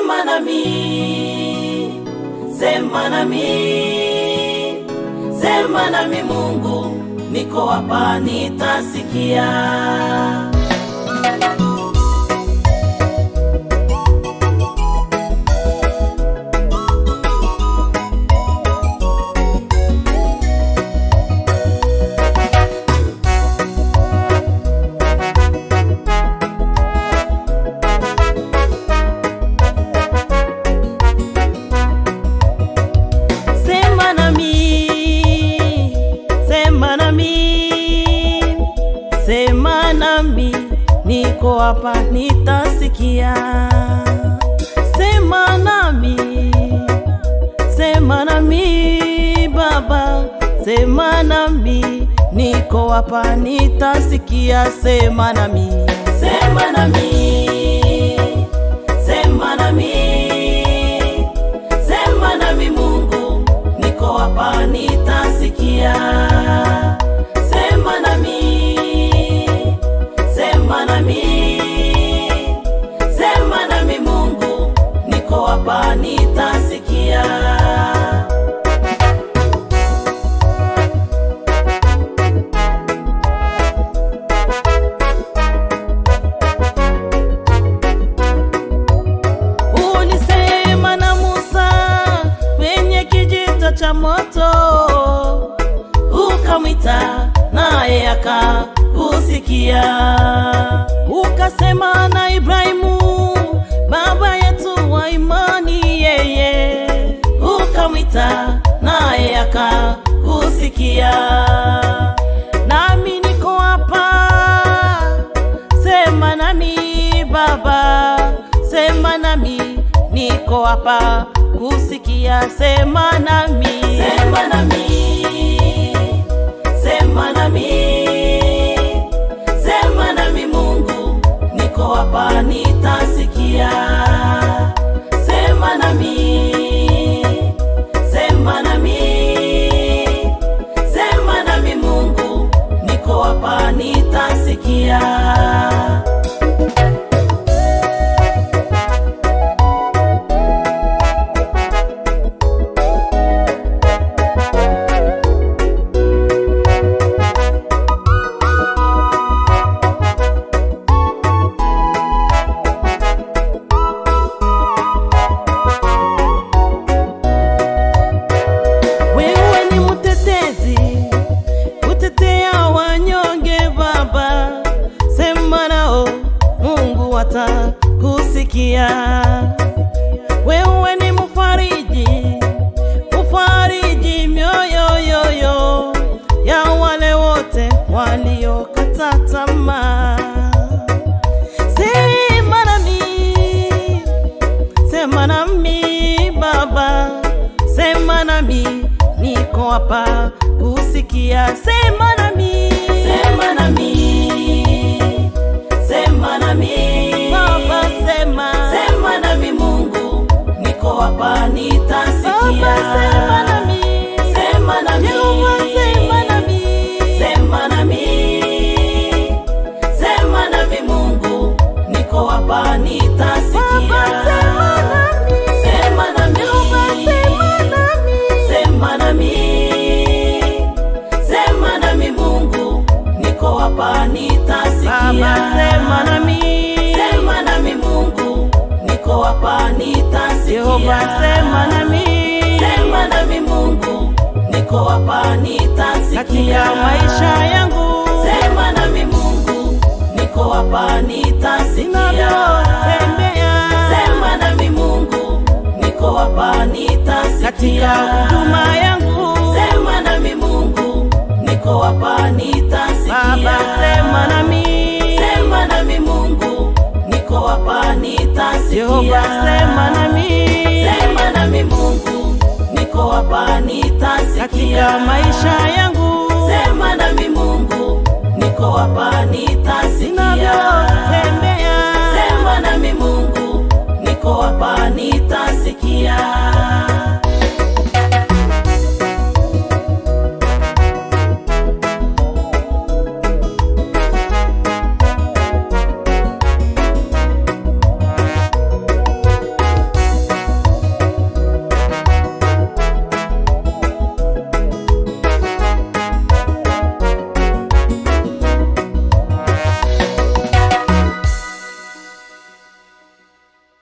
Sema nami, sema nami, sema nami Mungu, niko hapa nitasikia. Sema nami, niko hapa nitasikia. Sema nami, sema nami Baba, sema nami, niko hapa nitasikia. Sema nami, sema nami, sema nami, sema nami Mungu, niko hapa nitasikia. Sema nami, sema nami, sema nami Mungu, niko hapa nitasikia. Ulisema na Musa kwenye kijito cha moto, ukamwita naye akakusikia. Ukasema na Ibrahimu baba yetu wa imani, yeye ukamwita naye akakusikia. Nami niko hapa, sema nami Baba, sema nami, niko hapa kusikia. Sema nami, sema nami, sema nami, sema nami Mungu, niko hapa nitasikia. Sema nami, sema nami, sema nami Mungu, niko hapa nitasikia. Kusikia. Wewe ni mfariji, ufariji mioyo yoyo ya wale wote waliokata tamaa. Sema nami, sema nami Baba, sema nami, niko hapa kusikia. Sema nami, sema nami, sema nami Baba, sema, sema nami Mungu, niko hapa nitasikia. Baba, sema nami, sema nami, Yehova, sema nami, sema nami, sema nami Mungu, niko hapa nitasikia. Baba, sema nami, sema nami, Yehova, sema nami, sema nami, sema nami Mungu, niko hapa nitasikia. Baba, sema nami, sema nami Mungu, niko hapa nitasikia. Yehova, sema nami, sema nami Mungu, niko hapa nitasikia. katika maisha yangu, sema nami Mungu, niko hapa nitasikia. ninavyotembea, sema nami Mungu, niko hapa nitasikia. katika huduma yangu, sema nami Mungu, niko hapa nitasikia. Baba, sema nami, sema nami Mungu, niko hapa nitasikia. Yehova, sema nami, sema nami Mungu, niko hapa nitasikia. katika maisha yangu, sema nami Mungu, niko hapa nitasikia. ninavyotembea,